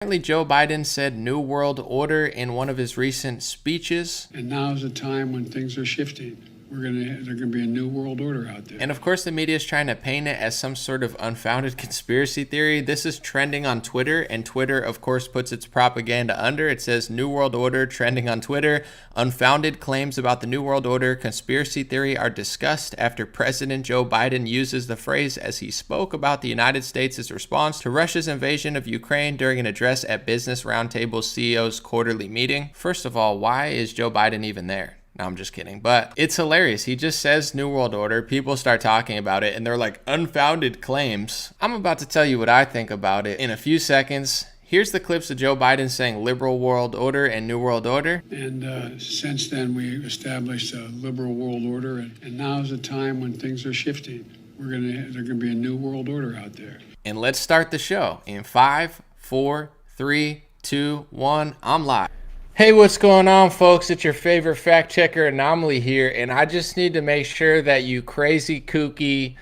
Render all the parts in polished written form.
Apparently, Joe Biden said New World Order in one of his recent speeches. And now is a time when things are shifting. There's going to be a new world order out there. And of course, the media is trying to paint it as some sort of unfounded conspiracy theory. This is trending on Twitter, and Twitter, of course, puts its propaganda under. It says New World Order trending on Twitter. Unfounded claims about the New World Order conspiracy theory are discussed after President Joe Biden uses the phrase as he spoke about the United States' response to Russia's invasion of Ukraine during an address at Business Roundtable's CEO's quarterly meeting. First of all, why is Joe Biden even there? No, I'm just kidding. But it's hilarious. He just says New World Order. People start talking about it, and they're like, unfounded claims. I'm about to tell you what I think about it in a few seconds. Here's the clips of Joe Biden saying liberal world order and New World Order. And since then, we established a liberal world order. And now is a time when things are shifting. There's going to be a new world order out there. And let's start the show in 5, 4, 3, 2, 1. I'm live. Hey, what's going on, folks? It's your favorite fact checker Anomaly here, and I just need to make sure that you crazy, kooky,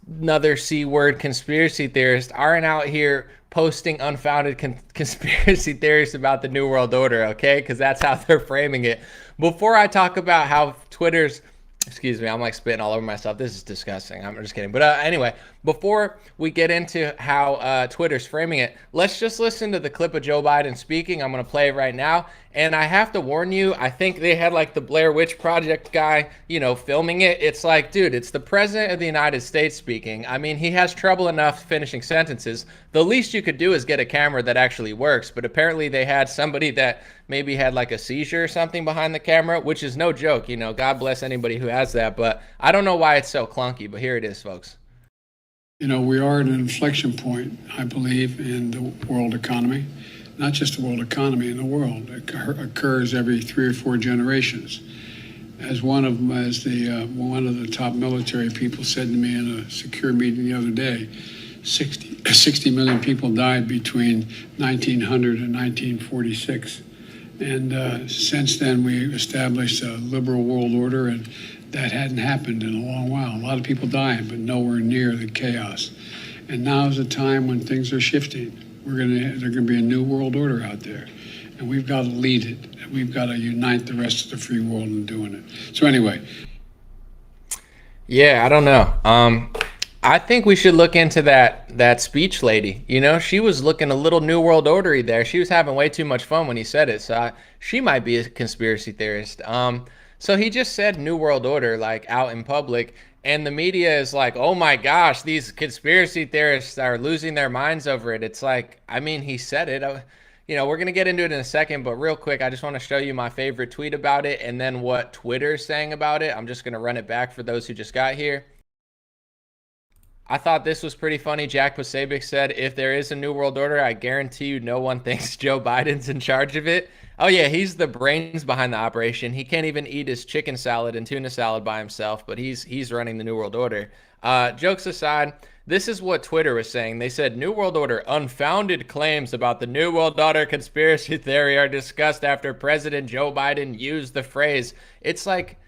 another C word conspiracy theorists aren't out here posting unfounded conspiracy theories about the New World Order, okay? Because that's how they're framing it. Before I talk about how Twitter's excuse me, I'm like spitting all over myself. This is disgusting. I'm just kidding. But anyway, before we get into how Twitter's framing it, let's just listen to the clip of Joe Biden speaking. I'm going to play it right now. And I have to warn you, I think they had like the Blair Witch Project guy, filming it. It's like, dude, it's the president of the United States speaking. I mean, he has trouble enough finishing sentences. The least you could do is get a camera that actually works. But apparently they had somebody that maybe had like a seizure or something behind the camera, which is no joke. God bless anybody who has that. But I don't know why it's so clunky, but here it is, folks. We are at an inflection point, I believe, in the world economy. Not just the world economy, in the world. It occurs every 3 or 4 generations. As one of the top military people said to me in a secure meeting the other day, 60 million people died between 1900 and 1946. And since then, we established a liberal world order, and that hadn't happened in a long while. A lot of people dying, but nowhere near the chaos. And now is a time when things are shifting. There's going to be a new world order out there, and we've got to lead it. We've got to unite the rest of the free world in doing it. So anyway. Yeah, I don't know. I think we should look into that speech lady. She was looking a little New World Ordery there. She was having way too much fun when he said it. So she might be a conspiracy theorist. So he just said New World Order, like out in public. And the media is like, oh my gosh, these conspiracy theorists are losing their minds over it. It's like, I mean, he said it. We're going to get into it in a second, but real quick, I just want to show you my favorite tweet about it and then what Twitter's saying about it. I'm just going to run it back for those who just got here. I thought this was pretty funny. Jack Posobiec said, if there is a New World Order, I guarantee you no one thinks Joe Biden's in charge of it. Oh yeah, he's the brains behind the operation. He can't even eat his chicken salad and tuna salad by himself, but he's running the New World Order. Jokes aside, this is what Twitter was saying. They said, New World Order, unfounded claims about the New World Order conspiracy theory are discussed after President Joe Biden used the phrase. It's like,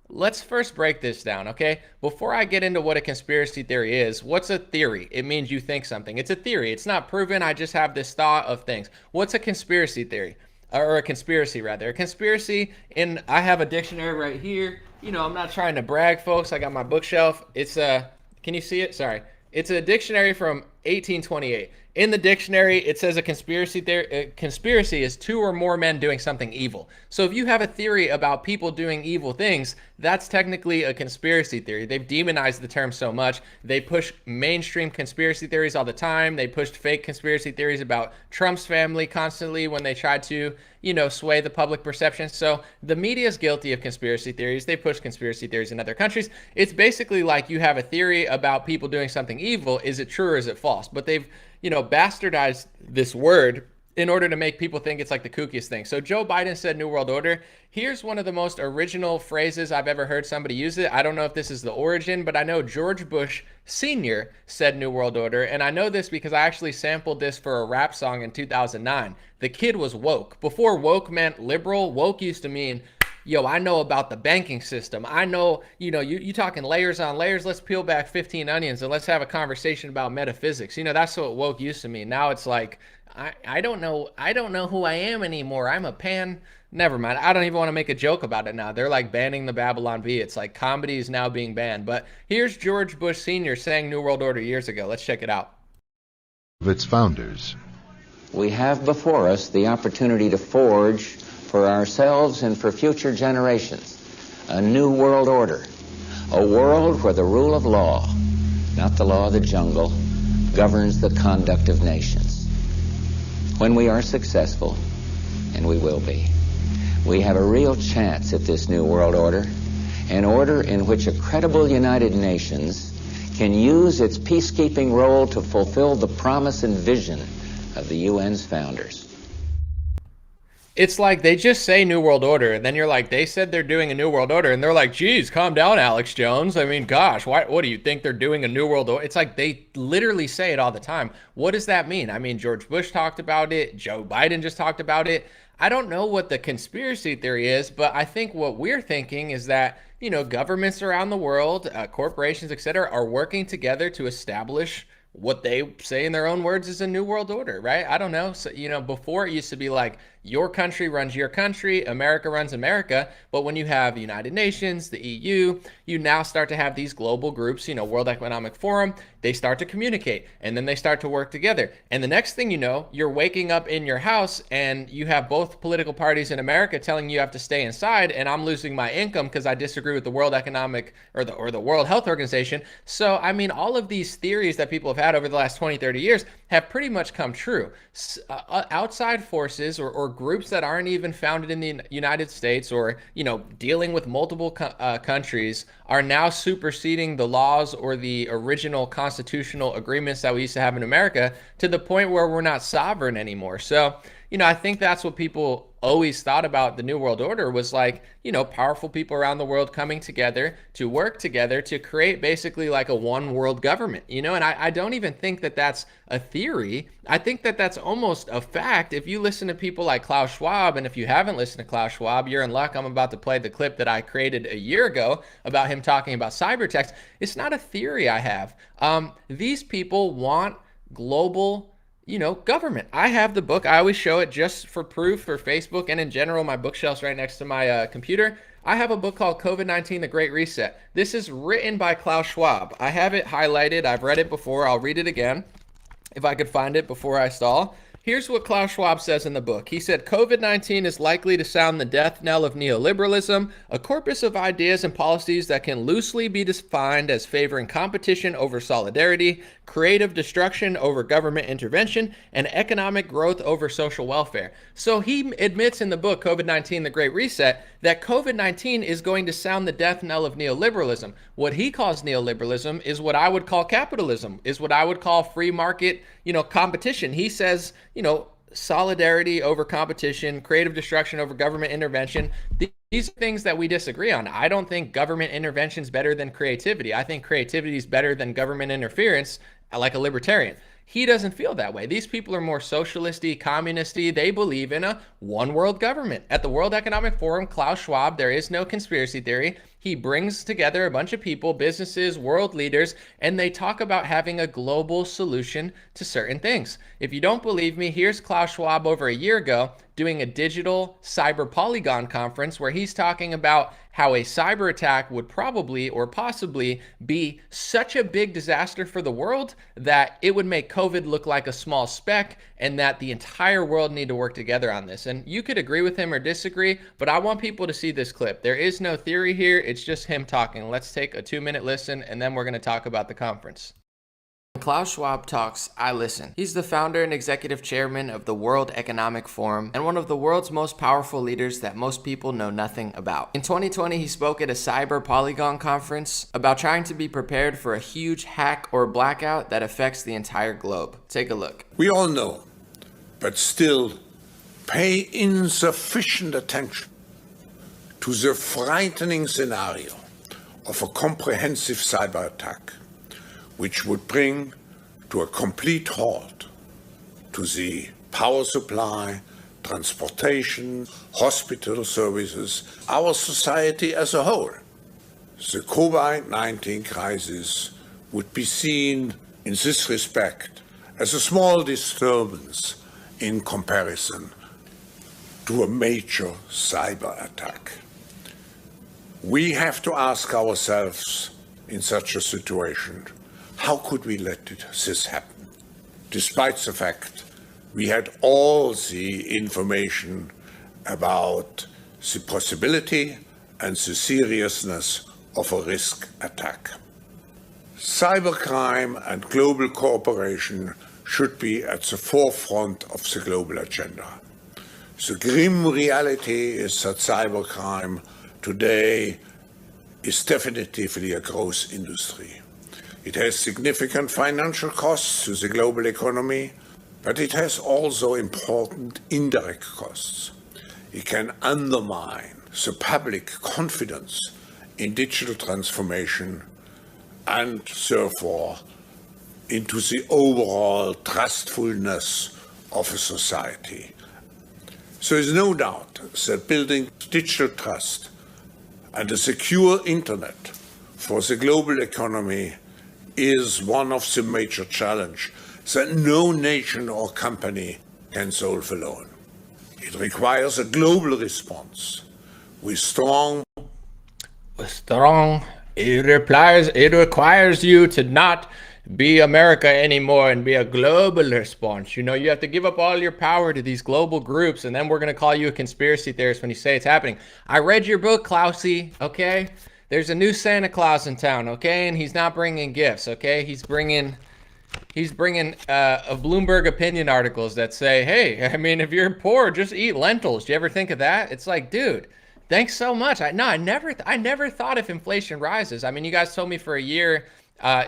let's first break this down, okay? Before I get into what a conspiracy theory is, what's a theory? It means you think something. It's a theory. It's not proven. I just have this thought of things. What's a conspiracy theory? Or a conspiracy, rather. A conspiracy, and I have a dictionary right here. I'm not trying to brag, folks. I got my bookshelf. It's can you see it? Sorry. It's a dictionary from 1828. In the dictionary, it says a conspiracy is 2 or more men doing something evil. So if you have a theory about people doing evil things, that's technically a conspiracy theory. They've demonized the term so much. They push mainstream conspiracy theories all the time. They pushed fake conspiracy theories about Trump's family constantly when they tried to, sway the public perception. So the media is guilty of conspiracy theories. They push conspiracy theories in other countries. It's basically like you have a theory about people doing something evil. Is it true or is it false? But they've bastardized this word in order to make people think it's like the kookiest thing. So Joe Biden said New World Order. Here's one of the most original phrases I've ever heard somebody use it. I don't know if this is the origin, but I know George Bush Sr. said New World Order. And I know this because I actually sampled this for a rap song in 2009. The kid was woke. Before woke meant liberal, woke used to mean yo, I know about the banking system. I know, you talking layers on layers. Let's peel back 15 onions and let's have a conversation about metaphysics. That's what woke used to mean. Now it's like, I don't know. I don't know who I am anymore. I'm a pan. Never mind. I don't even want to make a joke about it now. They're like banning the Babylon Bee. It's like comedy is now being banned. But here's George Bush Sr. saying New World Order years ago. Let's check it out. Of its founders. We have before us the opportunity to forge for ourselves and for future generations a new world order, a world where the rule of law, not the law of the jungle, governs the conduct of nations. When we are successful, and we will be, we have a real chance at this new world order, an order in which a credible United Nations can use its peacekeeping role to fulfill the promise and vision of the UN's founders. It's like they just say New World Order, and then you're like, they said they're doing a New World Order, and they're like, geez, calm down, Alex Jones. I mean, gosh, what do you think they're doing a New World Order? It's like they literally say it all the time. What does that mean? I mean, George Bush talked about it. Joe Biden just talked about it. I don't know what the conspiracy theory is, but I think what we're thinking is that, you know, governments around the world, corporations, et cetera, are working together to establish what they say in their own words is a new world order, right? I don't know. So, you know, before it used to be like your country runs your country, America runs America. But when you have the United Nations, the EU, you now start to have these global groups, you know, World Economic Forum, they start to communicate and then they start to work together. And the next thing you know, you're waking up in your house and you have both political parties in America telling you have to stay inside, and I'm losing my income because I disagree with the World Economic or the World Health Organization. So, I mean, all of these theories that people have had over the last 20, 30 years have pretty much come true. Outside forces or groups that aren't even founded in the United States or, you know, dealing with multiple countries are now superseding the laws or the original constitutional agreements that we used to have in America to the point where we're not sovereign anymore. So, you know, I think that's what people always thought about the New World Order was like, you know, powerful people around the world coming together to work together to create basically like a one world government, you know, and I don't even think that that's a theory. I think that that's almost a fact. If you listen to people like Klaus Schwab, and if you haven't listened to Klaus Schwab, you're in luck. I'm about to play the clip that I created a year ago about him talking about cyber attacks. It's not a theory I have. These people want global, you know, government. I have the book. I always show it just for proof for Facebook and in general. My bookshelf's right next to my computer. I have a book called COVID-19, The Great Reset. This is written by Klaus Schwab. I have it highlighted. I've read it before. I'll read it again if I could find it before I stall. Here's what Klaus Schwab says in the book. He said, COVID-19 is likely to sound the death knell of neoliberalism, a corpus of ideas and policies that can loosely be defined as favoring competition over solidarity, creative destruction over government intervention, and economic growth over social welfare. So he admits in the book, COVID-19, The Great Reset, that COVID-19 is going to sound the death knell of neoliberalism. What he calls neoliberalism is what I would call capitalism, is what I would call free market, you know, competition. He says, you know, solidarity over competition, creative destruction over government intervention. These are things that we disagree on. I don't think government intervention is better than creativity. I think creativity is better than government interference, like a libertarian. He doesn't feel that way. These people are more socialisty, communisty. They believe in a one world government. At the World Economic Forum, Klaus Schwab, there is no conspiracy theory. He brings together a bunch of people, businesses, world leaders, and they talk about having a global solution to certain things. If you don't believe me, here's Klaus Schwab over a year ago doing a digital cyber polygon conference where he's talking about how a cyber attack would probably or possibly be such a big disaster for the world that it would make COVID look like a small speck, and that the entire world need to work together on this. And you could agree with him or disagree, but I want people to see this clip. There is no theory here. It's just him talking. Let's take a 2-minute listen, and then we're going to talk about the conference. When Klaus Schwab talks, I listen. He's the founder and executive chairman of the World Economic Forum and one of the world's most powerful leaders that most people know nothing about. In 2020, he spoke at a cyber polygon conference about trying to be prepared for a huge hack or blackout that affects the entire globe. Take a look. We all know, but still pay insufficient attention to the frightening scenario of a comprehensive cyber attack, which would bring to a complete halt to the power supply, transportation, hospital services, our society as a whole. The COVID-19 crisis would be seen in this respect as a small disturbance in comparison to a major cyber attack. We have to ask ourselves in such a situation, how could we let this happen? Despite the fact we had all the information about the possibility and the seriousness of a risk attack. Cybercrime and global cooperation should be at the forefront of the global agenda. The grim reality is that cybercrime today is definitively a growth industry. It has significant financial costs to the global economy, but it has also important indirect costs. It can undermine the public confidence in digital transformation and therefore into the overall trustfulness of a society. There is no doubt that building digital trust and a secure internet for the global economy is one of the major challenges that no nation or company can solve alone. It requires a global response with strong. It requires you to not be America anymore and be a global response. You know, you have to give up all your power to these global groups, and then we're going to call you a conspiracy theorist when you say it's happening. I read your book, Klausy, okay? There's a new Santa Claus in town, okay? And he's not bringing gifts, okay? He's bringing a Bloomberg opinion articles that say, hey, I mean, if you're poor, just eat lentils. Do you ever think of that? It's like, dude, thanks so much. I never thought if inflation rises. I mean, you guys told me for a year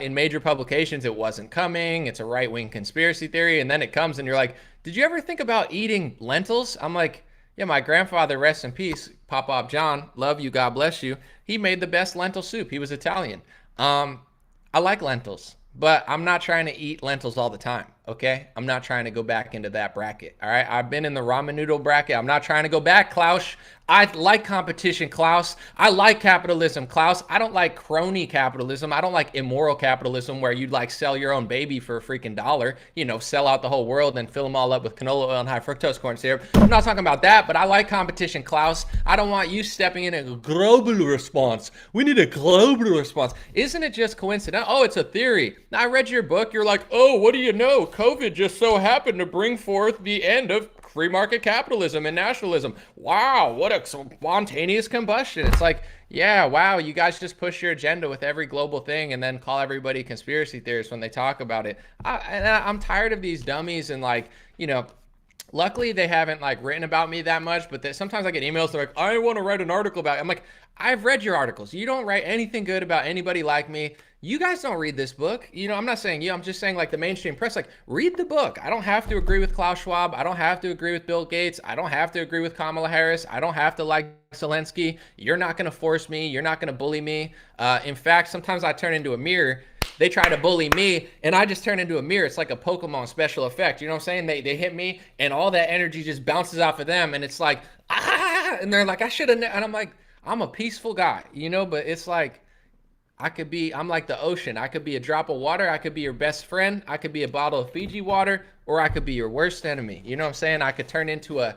in major publications it wasn't coming. It's a right-wing conspiracy theory. And then it comes and you're like, did you ever think about eating lentils? I'm like, yeah, my grandfather, rest in peace, Papa John, love you, God bless you. He made the best lentil soup. He was Italian. I like lentils, but I'm not trying to eat lentils all the time, okay? I'm not trying to go back into that bracket, all right? I've been in the ramen noodle bracket. I'm not trying to go back, Klaus. I like competition, Klaus. I like capitalism, Klaus. I don't like crony capitalism. I don't like immoral capitalism where you'd like sell your own baby for a freaking dollar, you know, sell out the whole world and fill them all up with canola oil and high fructose corn syrup. I'm not talking about that, but I like competition, Klaus. I don't want you stepping in a global response. We need a global response. Isn't it just coincidental? Oh, it's a theory. Now, I read your book. You're like, oh, what do you know? COVID just so happened to bring forth the end of free market capitalism and nationalism. Wow, what a spontaneous combustion. It's like, yeah, wow, you guys just push your agenda with every global thing and then call everybody conspiracy theorists when they talk about it. I'm tired of these dummies and like, you know, luckily they haven't like written about me that much, but sometimes I get emails that are like, I want to write an article about it. I'm like, I've read your articles. You don't write anything good about anybody like me. You guys don't read this book. You know, I'm not saying you, I'm just saying like the mainstream press, like read the book. I don't have to agree with Klaus Schwab. I don't have to agree with Bill Gates. I don't have to agree with Kamala Harris. I don't have to like Zelensky. You're not going to force me. You're not going to bully me. In fact, sometimes I turn into a mirror. They try to bully me and I just turn into a mirror. It's like a Pokemon special effect. You know what I'm saying? They hit me and all that energy just bounces off of them. And it's like, ah, and they're like, I should have, and I'm like, I'm a peaceful guy, you know, but it's like, I'm like the ocean. I could be a drop of water. I could be your best friend. I could be a bottle of Fiji water, or I could be your worst enemy. You know what I'm saying? I could turn into an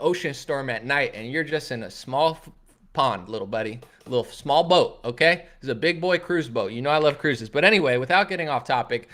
ocean storm at night, and you're just in a small pond, little buddy, a little small boat. Okay, it's a big boy cruise boat. You know I love cruises. But anyway, without getting off topic,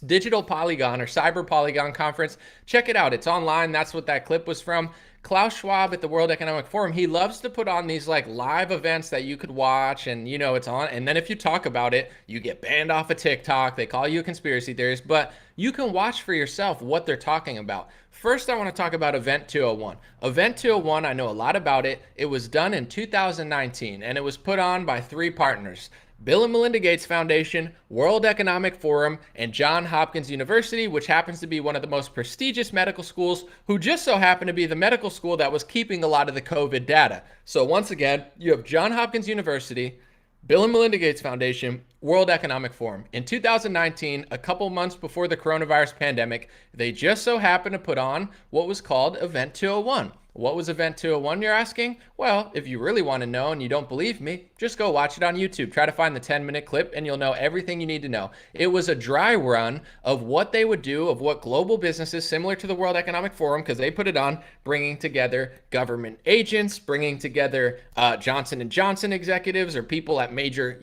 Digital Polygon or Cyber Polygon Conference. Check it out. It's online. That's what that clip was from. Klaus Schwab at the World Economic Forum, he loves to put on these like live events that you could watch and you know it's on. And then if you talk about it, you get banned off of TikTok. They call you a conspiracy theorist, but you can watch for yourself what they're talking about. First, I want to talk about Event 201. Event 201, I know a lot about it. It was done in 2019 and it was put on by 3 partners. Bill and Melinda Gates Foundation, World Economic Forum, and Johns Hopkins University, which happens to be one of the most prestigious medical schools, who just so happened to be the medical school that was keeping a lot of the COVID data. So once again, you have Johns Hopkins University, Bill and Melinda Gates Foundation, World Economic Forum. In 2019, a couple months before the coronavirus pandemic, they just so happened to put on what was called Event 201. What was Event 201, you're asking? Well, if you really want to know and you don't believe me, just go watch it on YouTube. Try to find the 10-minute clip and you'll know everything you need to know. It was a dry run of what they would do, of what global businesses, similar to the World Economic Forum, because they put it on, bringing together government agents, bringing together Johnson & Johnson executives or people at major,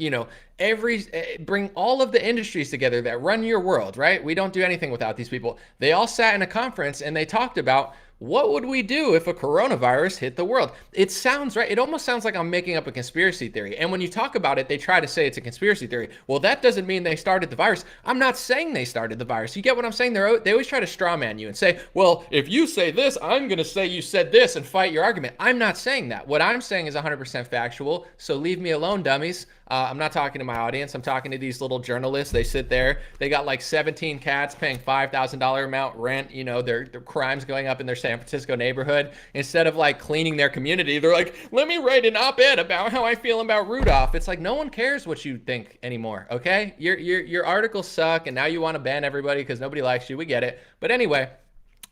bring all of the industries together that run your world, right? We don't do anything without these people. They all sat in a conference and they talked about what would we do if a coronavirus hit the world? It sounds right. It almost sounds like I'm making up a conspiracy theory. And when you talk about it, they try to say it's a conspiracy theory. Well, that doesn't mean they started the virus. I'm not saying they started the virus. You get what I'm saying? They always try to straw man you and say, well, if you say this, I'm going to say you said this and fight your argument. I'm not saying that. What I'm saying is 100% factual. So leave me alone, dummies. I'm not talking to my audience. I'm talking to these little journalists. They sit there. They got like 17 cats paying $5,000 amount rent. Their crimes going up in their San Francisco neighborhood. Instead of like cleaning their community, they're like, let me write an op-ed about how I feel about Rudolph. It's like no one cares what you think anymore. Okay, your articles suck, and now you want to ban everybody because nobody likes you. We get it. But anyway.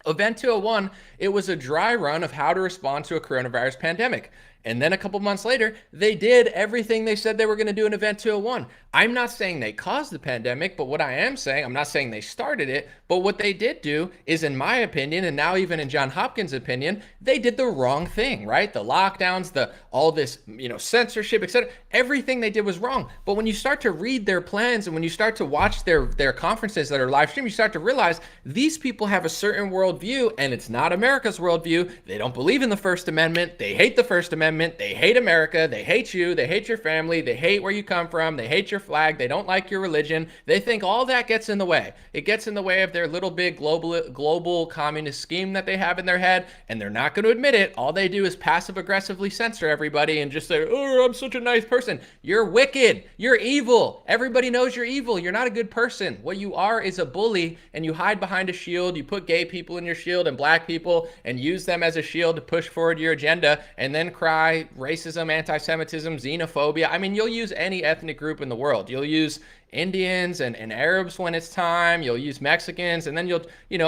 Event 201, it was a dry run of how to respond to a coronavirus pandemic. And then a couple months later, they did everything they said they were going to do in Event 201. I'm not saying they caused the pandemic, but what I am saying, I'm not saying they started it, but what they did do is, in my opinion, and now even in John Hopkins' opinion, they did the wrong thing, right? The lockdowns, all this, censorship, etc. Everything they did was wrong. But when you start to read their plans and when you start to watch their conferences that are live streamed, you start to realize these people have a certain worldview, and it's not America's worldview. They don't believe in the First Amendment. They hate the First Amendment. They hate America. They hate you. They hate your family. They hate where you come from. They hate your flag. They don't like your religion. They think all that gets in the way. It gets in the way of their little big global communist scheme that they have in their head, and they're not going to admit it. All they do is passive aggressively censor everybody and just say, oh, I'm such a nice person. You're wicked. You're evil. Everybody knows you're evil. You're not a good person. What you are is a bully, and you hide behind a shield. You put gay people in your shield and black people and use them as a shield to push forward your agenda, and then cry racism, anti-Semitism, xenophobia. I mean, you'll use any ethnic group in the world. You'll use Indians and Arabs when it's time. You'll use Mexicans, and then you'll,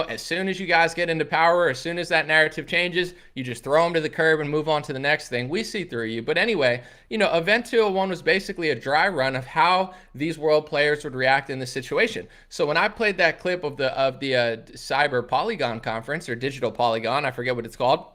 as soon as you guys get into power, as soon as that narrative changes, you just throw them to the curb and move on to the next thing. We see through you. But anyway, Event 201 was basically a dry run of how these world players would react in this situation. So when I played that clip of the Cyber Polygon conference, or Digital Polygon, I forget what it's called,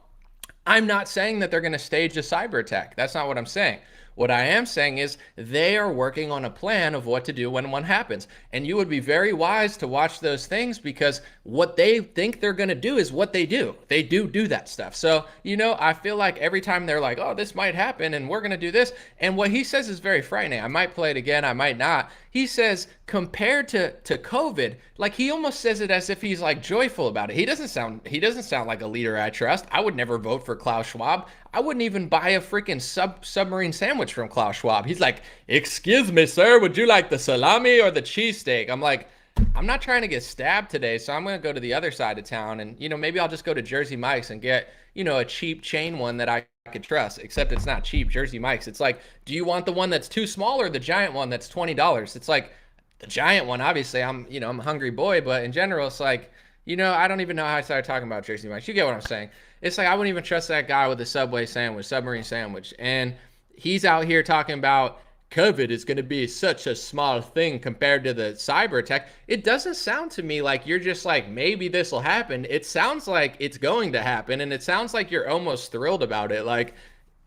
I'm not saying that they're going to stage a cyber attack. That's not what I'm saying. What I am saying is they are working on a plan of what to do when one happens. And you would be very wise to watch those things, because what they think they're going to do is what they do. They do that stuff. So, I feel like every time they're like, oh, this might happen and we're going to do this. And what he says is very frightening. I might play it again. I might not. He says, compared to COVID, like he almost says it as if he's like joyful about it. He doesn't sound like a leader I trust. I would never vote for Klaus Schwab. I wouldn't even buy a freaking submarine sandwich from Klaus Schwab. He's like, excuse me, sir, would you like the salami or the cheesesteak? I'm like, I'm not trying to get stabbed today, so I'm going to go to the other side of town, and, maybe I'll just go to Jersey Mike's and get, a cheap chain one that I could trust, except it's not cheap. Jersey Mike's. It's like, do you want the one that's too small or the giant one that's $20? It's like the giant one. Obviously, I'm a hungry boy, but in general, it's like, I don't even know how I started talking about Jersey Mike's. You get what I'm saying? It's like I wouldn't even trust that guy with the submarine sandwich. And he's out here talking about COVID is going to be such a small thing compared to the cyber attack. It doesn't sound to me like you're just like, maybe this will happen. It sounds like it's going to happen. And it sounds like you're almost thrilled about it.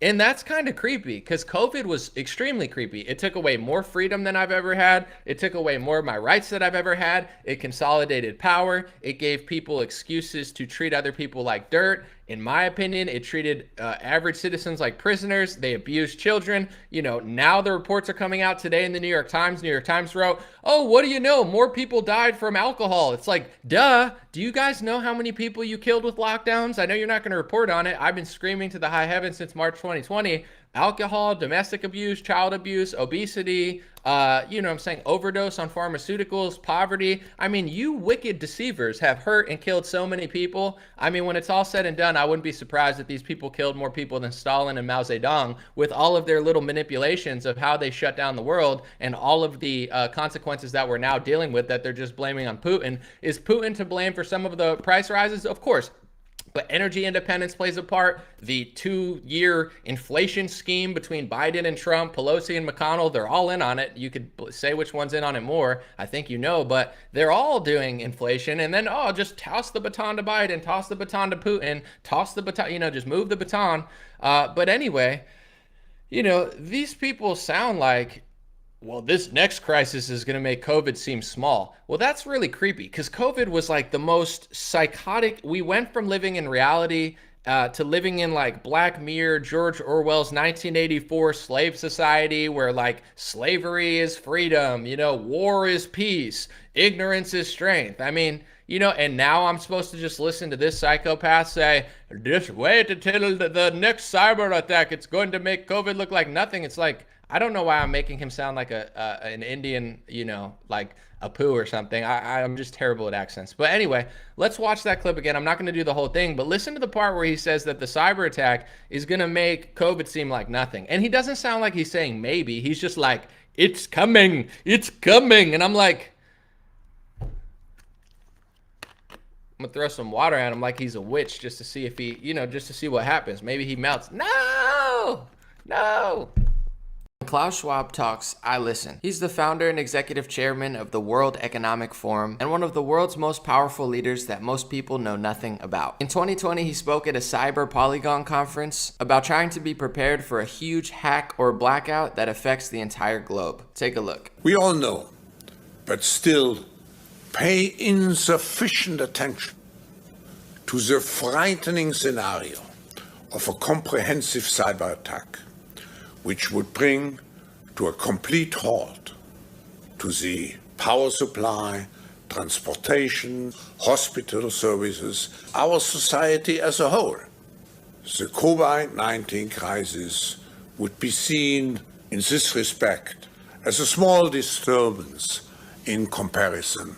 And that's kind of creepy, because COVID was extremely creepy. It took away more freedom than I've ever had. It took away more of my rights that I've ever had. It consolidated power. It gave people excuses to treat other people like dirt. In my opinion, it treated average citizens like prisoners. They abused children. Now the reports are coming out today in the New York Times. New York Times wrote, oh, what do you know? More people died from alcohol. It's like, duh. Do you guys know how many people you killed with lockdowns? I know you're not going to report on it. I've been screaming to the high heavens since March 2020. Alcohol, domestic abuse, child abuse, obesity, overdose on pharmaceuticals, poverty. I mean, you wicked deceivers have hurt and killed so many people. I mean, when it's all said and done, I wouldn't be surprised if these people killed more people than Stalin and Mao Zedong, with all of their little manipulations of how they shut down the world and all of the consequences that we're now dealing with that they're just blaming on Putin. Is Putin to blame for some of the price rises? Of course. But energy independence plays a part. The 2-year inflation scheme between Biden and Trump, Pelosi and McConnell, they're all in on it. You could say which one's in on it more. I think you know, but they're all doing inflation. And then, just toss the baton to Biden, toss the baton to Putin, toss the baton, just move the baton. But anyway, these people sound like, well, this next crisis is going to make COVID seem small. Well, that's really creepy because COVID was like the most psychotic. We went from living in reality to living in like Black Mirror, George Orwell's 1984 slave society, where like slavery is freedom, war is peace, ignorance is strength. I mean, and now I'm supposed to just listen to this psychopath say, just wait until the next cyber attack. It's going to make COVID look like nothing. It's like, I don't know why I'm making him sound like an Indian, like Apu or something. I'm just terrible at accents. But anyway, let's watch that clip again. I'm not going to do the whole thing, but listen to the part where he says that the cyber attack is going to make COVID seem like nothing. And he doesn't sound like he's saying maybe. He's just like, it's coming. It's coming. And I'm like, I'm going to throw some water at him like he's a witch just to see if he, just to see what happens. Maybe he melts. No. When Klaus Schwab talks, I listen. He's the founder and executive chairman of the World Economic Forum and one of the world's most powerful leaders that most people know nothing about. In 2020, he spoke at a Cyber Polygon conference about trying to be prepared for a huge hack or blackout that affects the entire globe. Take a look. We all know, but still pay insufficient attention to the frightening scenario of a comprehensive cyber attack, which would bring to a complete halt to the power supply, transportation, hospital services, our society as a whole. The COVID-19 crisis would be seen in this respect as a small disturbance in comparison.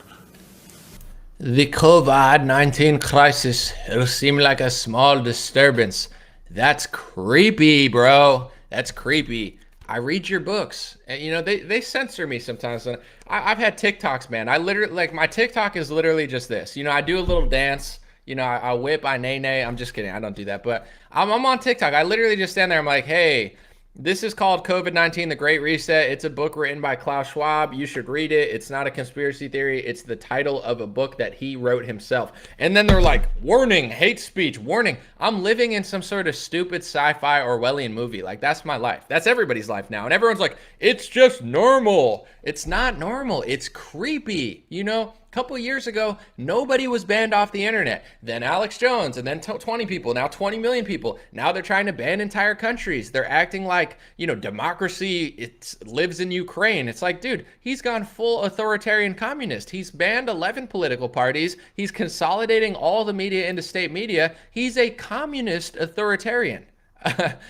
The COVID-19 crisis, it'll seem like a small disturbance. That's creepy, bro. That's creepy. I read your books. And, they censor me sometimes. I've had TikToks, man. I literally, like, my TikTok is literally just this. I do a little dance. I whip, I nay. I'm just kidding. I don't do that. But I'm on TikTok. I literally just stand there. I'm like, hey, this is called COVID-19, The Great Reset. It's a book written by Klaus Schwab. You should read it. It's not a conspiracy theory. It's the title of a book that he wrote himself. And then they're like, warning, hate speech, warning. I'm living in some sort of stupid sci-fi Orwellian movie. Like, that's my life. That's everybody's life now. And everyone's like, it's just normal. It's not normal. It's creepy. A couple of years ago, nobody was banned off the internet. Then Alex Jones, and then 20 people, now 20 million people. Now they're trying to ban entire countries. They're acting like, democracy lives in Ukraine. It's like, dude, he's gone full authoritarian communist. He's banned 11 political parties. He's consolidating all the media into state media. He's a communist authoritarian.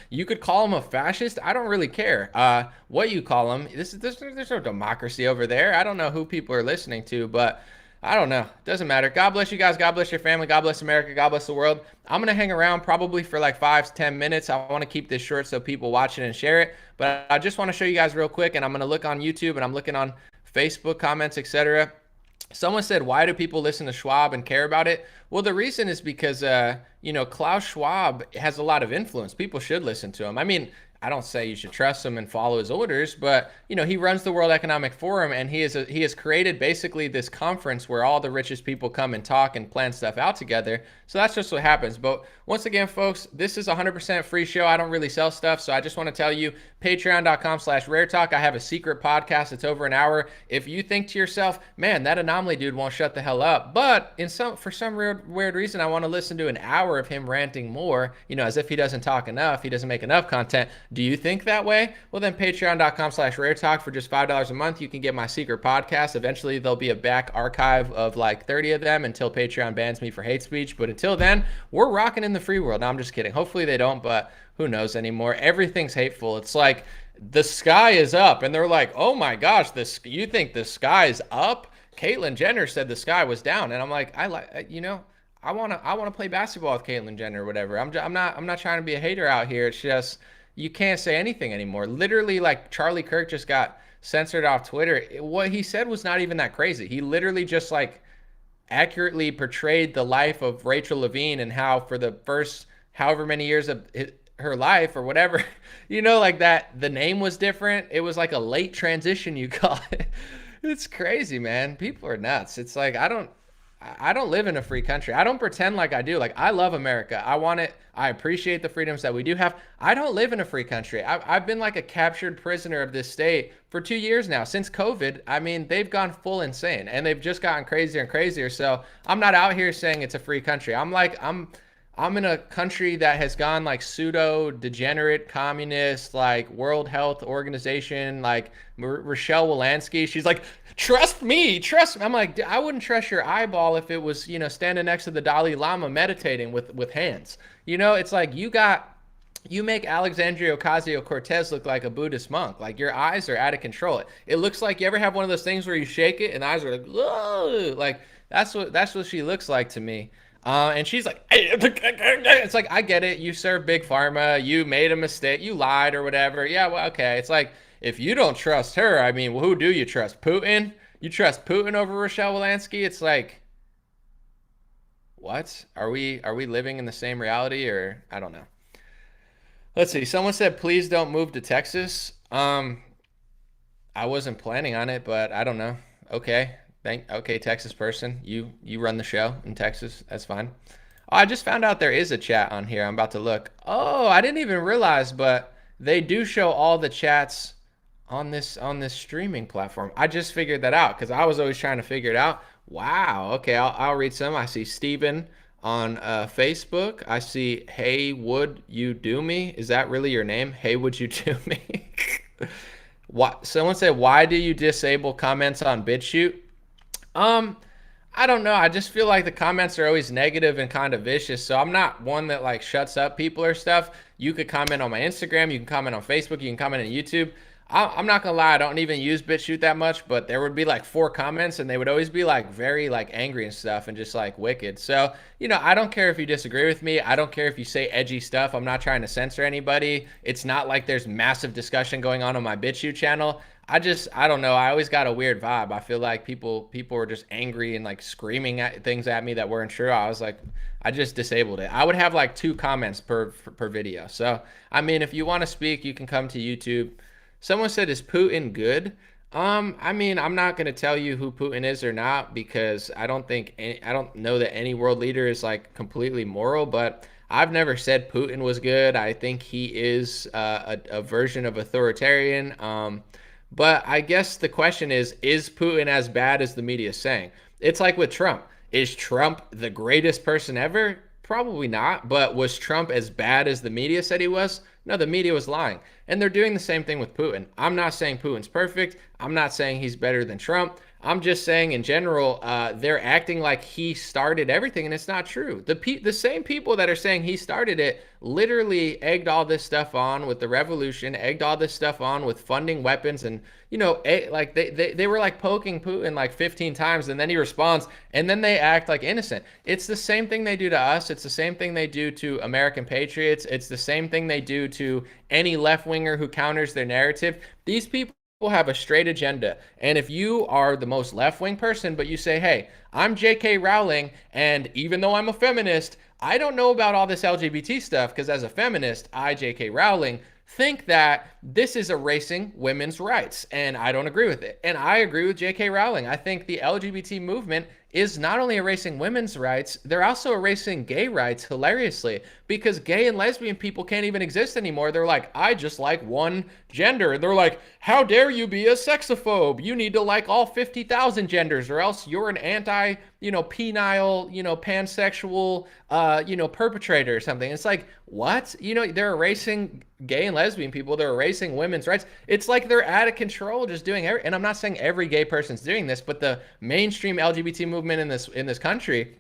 You could call him a fascist. I don't really care what you call him. There's no democracy over there. I don't know who people are listening to, but I don't know. Doesn't matter. God bless you guys. God bless your family. God bless America. God bless the world. I'm going to hang around probably for like 5-10 minutes. I want to keep this short so people watch it and share it. But I just want to show you guys real quick, and I'm going to look on YouTube, and I'm looking on Facebook comments, etc. Someone said, why do people listen to Schwab and care about it? Well, the reason is because, Klaus Schwab has a lot of influence. People should listen to him. I mean, I don't say you should trust him and follow his orders, but he runs the World Economic Forum, and he has created basically this conference where all the richest people come and talk and plan stuff out together. So that's just what happens. But once again, folks, this is a 100% free show. I don't really sell stuff, so I just want to tell you, patreon.com/raretalk. I have a secret podcast. It's over an hour. If you think to yourself, man, that anomaly dude won't shut the hell up, but for some weird reason, I want to listen to an hour of him ranting more, as if he doesn't talk enough, he doesn't make enough content. Do you think that way? Well, then patreon.com/raretalk for just $5 a month. You can get my secret podcast. Eventually, there'll be a back archive of like 30 of them until Patreon bans me for hate speech. But until then, we're rocking in the free world. No, I'm just kidding. Hopefully they don't, but who knows anymore? Everything's hateful. It's like the sky is up, and they're like, oh my gosh, you think the sky's up? Caitlyn Jenner said the sky was down, and I'm like, I want to play basketball with Caitlyn Jenner or whatever. I'm not trying to be a hater out here. It's just, you can't say anything anymore. Literally, like Charlie Kirk just got censored off Twitter. What he said was not even that crazy. He literally just like accurately portrayed the life of Rachel Levine and how for the first however many years of her life or whatever, like that, the name was different. It was like a late transition, you call it. It's crazy, man. People are nuts. It's like I don't live in a free country. I don't pretend like I do. Like, I love America. I want it. I appreciate the freedoms that we do have. I don't live in a free country. I've been like a captured prisoner of this state for 2 years now. Since COVID, I mean, they've gone full insane and they've just gotten crazier and crazier. So I'm not out here saying it's a free country. I'm in a country that has gone like pseudo degenerate communist, like World Health Organization, like Rochelle Walensky. She's like, trust me, trust me. I'm like, I wouldn't trust your eyeball if it was, standing next to the Dalai Lama meditating with hands. It's like you make Alexandria Ocasio-Cortez look like a Buddhist monk. Like, your eyes are out of control. It looks like, you ever have one of those things where you shake it and the eyes are like, whoa, like that's what she looks like to me. And she's like, it's like, I get it. You serve big pharma. You made a mistake. You lied or whatever. Yeah, well, okay. It's like, if you don't trust her, I mean, well, who do you trust? Putin? You trust Putin over Rochelle Walensky? It's like, what? Are we living in the same reality, or I don't know. Let's see. Someone said, please don't move to Texas. I wasn't planning on it, but I don't know. Okay. Okay, Texas person, you run the show in Texas. That's fine. Oh, I just found out there is a chat on here. I'm about to look. Oh, I didn't even realize, but they do show all the chats on this streaming platform. I just figured that out because I was always trying to figure it out. Wow. Okay, I'll read some. I see Steven on Facebook. I see, hey, would you do me? Is that really your name? Hey, would you do me? What? Someone said, why do you disable comments on BitChute? I don't know. I just feel like the comments are always negative and kind of vicious. So I'm not one that like shuts up people or stuff. You could comment on my Instagram. You can comment on Facebook. You can comment on YouTube. I'm not gonna lie, I don't even use BitChute that much, but there would be like 4 comments and they would always be like very like angry and stuff and just like wicked. So, I don't care if you disagree with me. I don't care if you say edgy stuff. I'm not trying to censor anybody. It's not like there's massive discussion going on my BitChute channel. I don't know. I always got a weird vibe. I feel like people were just angry and like screaming at things at me that weren't true. I was like, I just disabled it. I would have like 2 comments per video. So, I mean, if you want to speak, you can come to YouTube. Someone said, is Putin good? I mean, I'm not going to tell you who Putin is or not because I don't know that any world leader is like completely moral, but I've never said Putin was good. I think he is a version of authoritarian. But I guess the question is Putin as bad as the media is saying? It's like with Trump. Is Trump the greatest person ever? Probably not. But was Trump as bad as the media said he was? No, the media was lying. And they're doing the same thing with Putin. I'm not saying Putin's perfect. I'm not saying he's better than Trump. I'm just saying in general, they're acting like he started everything, and it's not true. The same people that are saying he started it literally egged all this stuff on with the revolution, egged all this stuff on with funding weapons, and like they were like poking Putin like 15 times, and then he responds, and then they act like innocent. It's the same thing they do to us. It's the same thing they do to American patriots. It's the same thing they do to any left-winger who counters their narrative. These people have a straight agenda. And if you are the most left-wing person, but you say, hey, I'm J.K. Rowling, and even though I'm a feminist, I don't know about all this LGBT stuff because as a feminist, I, J.K. Rowling, think that this is erasing women's rights, and I don't agree with it. And I agree with J.K. Rowling. I think the LGBT movement is not only erasing women's rights, they're also erasing gay rights hilariously, because gay and lesbian people can't even exist anymore. They're like, I just like one gender. And they're like, how dare you be a sexophobe? You need to like all 50,000 genders or else you're an anti, penile, pansexual, perpetrator or something. It's like, what? They're erasing gay and lesbian people. They're erasing women's rights. It's like they're out of control just doing and I'm not saying every gay person's doing this, but the mainstream LGBT movement in this country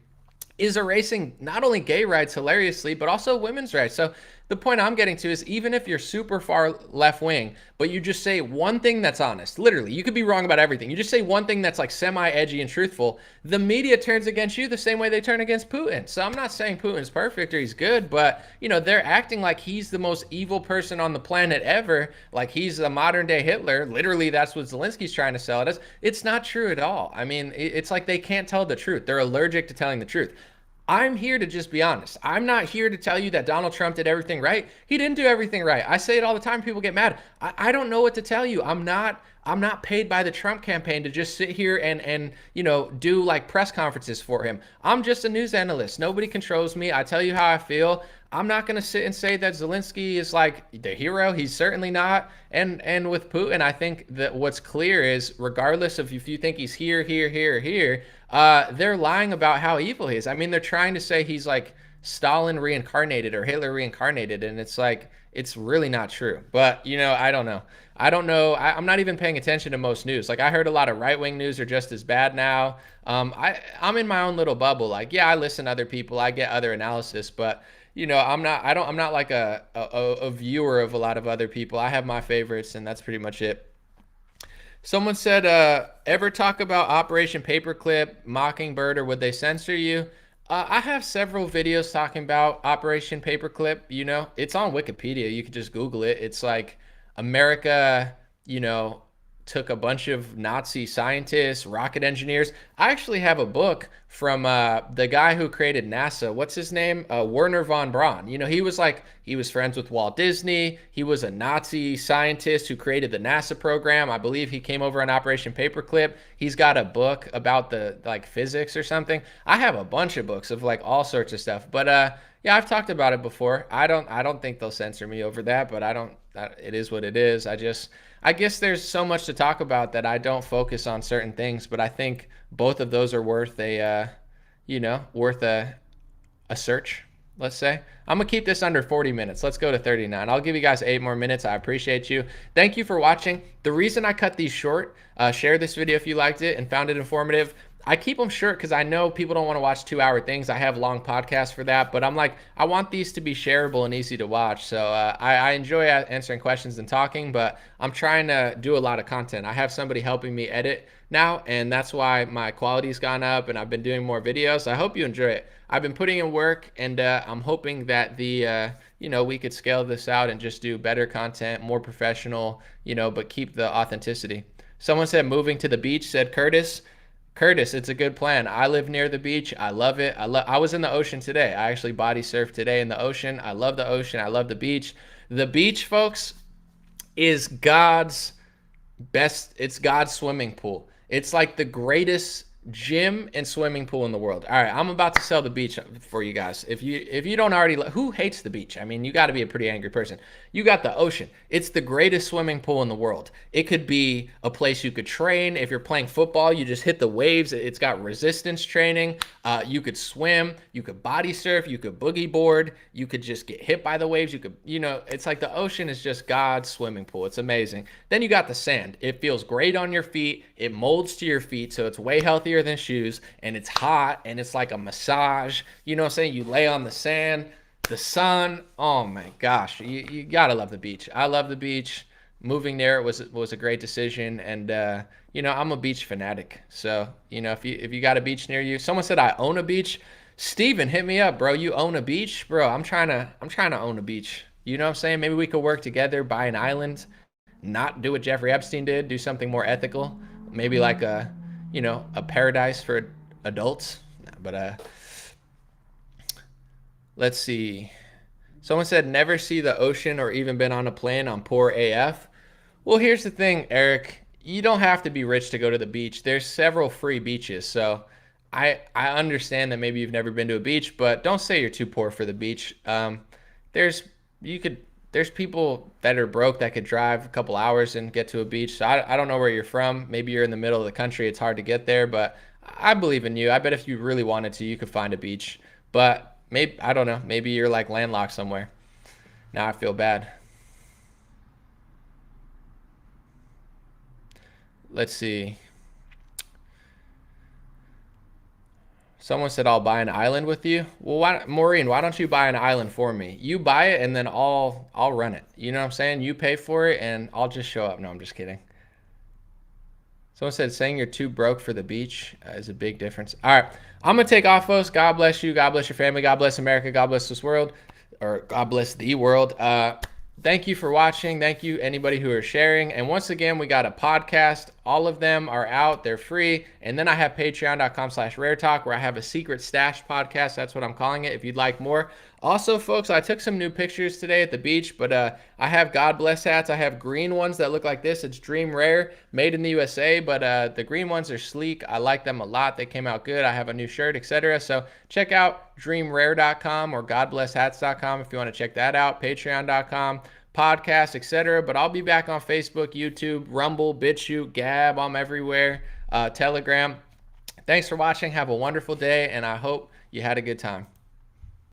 is erasing not only gay rights hilariously, but also women's rights. So The point I'm getting to is even if you're super far left wing, but you just say one thing that's honest, literally, you could be wrong about everything. You just say one thing that's like semi-edgy and truthful, the media turns against you the same way they turn against Putin. So I'm not saying Putin's perfect or he's good, but they're acting like he's the most evil person on the planet ever, like he's a modern day Hitler. Literally, that's what Zelensky's trying to sell it as. It's not true at all. I mean, it's like they can't tell the truth. They're allergic to telling the truth. I'm here to just be honest. I'm not here to tell you that Donald Trump did everything right. He didn't do everything right. I say it all the time. People get mad. I don't know what to tell you. I'm not paid by the Trump campaign to just sit here and do like press conferences for him. I'm just a news analyst. Nobody controls me. I tell you how I feel. I'm not going to sit and say that Zelensky is like the hero. He's certainly not. And with Putin, I think that what's clear is regardless of if you think he's here, here, they're lying about how evil he is. I mean, they're trying to say he's like Stalin reincarnated or Hitler reincarnated, and it's like it's really not true. But I don't know. I don't know. I'm not even paying attention to most news. Like I heard a lot of right-wing news are just as bad now. I'm in my own little bubble. Like yeah, I listen to other people. I get other analysis, but I'm not like a viewer of a lot of other people. I have my favorites, and that's pretty much it. Someone said, ever talk about Operation Paperclip, Mockingbird, or would they censor you? I have several videos talking about Operation Paperclip. It's on Wikipedia. You could just Google it. It's like America, took a bunch of Nazi scientists, rocket engineers. I actually have a book from the guy who created NASA. What's his name? Werner von Braun. He was friends with Walt Disney. He was a Nazi scientist who created the NASA program. I believe he came over on Operation Paperclip. He's got a book about the like physics or something. I have a bunch of books of like all sorts of stuff. But yeah, I've talked about it before. I don't think they'll censor me over that, but I don't. It is what it is. I guess there's so much to talk about that I don't focus on certain things, but I think both of those are worth worth a search, let's say. I'm going to keep this under 40 minutes. Let's go to 39. I'll give you guys 8 more minutes. I appreciate you. Thank you for watching. The reason I cut these short, share this video if you liked it and found it informative. I keep them short because I know people don't want to watch 2-hour things. I have long podcasts for that, but I'm like, I want these to be shareable and easy to watch. So I enjoy answering questions and talking, but I'm trying to do a lot of content. I have somebody helping me edit now, and that's why my quality's gone up and I've been doing more videos. I hope you enjoy it. I've been putting in work, and I'm hoping that we could scale this out and just do better content, more professional, but keep the authenticity. Someone said moving to the beach, said Curtis. Curtis, it's a good plan. I live near the beach. I love it. I was in the ocean today. I actually body surfed today in the ocean. I love the ocean. I love the beach. The beach, folks, is God's best. It's God's swimming pool. It's like the greatest gym and swimming pool in the world. All right, I'm about to sell the beach for you guys. If you don't already, who hates the beach? I mean, you got to be a pretty angry person. You got the ocean. It's the greatest swimming pool in the world. It could be a place you could train. If you're playing football, you just hit the waves. It's got resistance training. You could swim. You could body surf. You could boogie board. You could just get hit by the waves. You could, it's like the ocean is just God's swimming pool. It's amazing. Then you got the sand. It feels great on your feet. It molds to your feet, so it's way healthier than shoes, and it's hot, and it's like a massage. You know what I'm saying? You lay on the sand, the sun. Oh my gosh, you gotta love the beach. I love the beach. Moving there was a great decision, and I'm a beach fanatic. So if you got a beach near you, someone said I own a beach. Steven, hit me up, bro. You own a beach, bro? I'm trying to own a beach. You know what I'm saying? Maybe we could work together, buy an island, not do what Jeffrey Epstein did, do something more ethical. Maybe like a paradise for adults. But let's see. Someone said never see the ocean or even been on a plane. I'm poor AF. Well, here's the thing, Eric. You don't have to be rich to go to the beach. There's several free beaches. So I understand that maybe you've never been to a beach, but don't say you're too poor for the beach. There's people that are broke that could drive a couple hours and get to a beach. So I don't know where you're from. Maybe you're in the middle of the country. It's hard to get there, but I believe in you. I bet if you really wanted to, you could find a beach. But maybe, I don't know, maybe you're like landlocked somewhere. Now I feel bad. Let's see. Someone said I'll buy an island with you. Well, Maureen, why don't you buy an island for me? You buy it and then I'll run it. You know what I'm saying? You pay for it and I'll just show up. No, I'm just kidding. Someone said saying you're too broke for the beach is a big difference. All right, I'm gonna take off, folks. God bless you. God bless your family. God bless America. God bless this world, or God bless the world. Thank you for watching. Thank you, anybody who are sharing. And once again, we got a podcast. All of them are out. They're free. And then I have patreon.com/raretalk where I have a secret stash podcast. That's what I'm calling it if you'd like more. Also, folks, I took some new pictures today at the beach, but I have God bless hats. I have green ones that look like this. It's Dream Rare, made in the USA, but the green ones are sleek. I like them a lot. They came out good. I have a new shirt, etc. So check out dreamrare.com or godblesshats.com if you want to check that out. Patreon.com, podcast, etc. But I'll be back on Facebook, YouTube, Rumble, BitChute, Gab. I'm everywhere. Telegram. Thanks for watching. Have a wonderful day, and I hope you had a good time.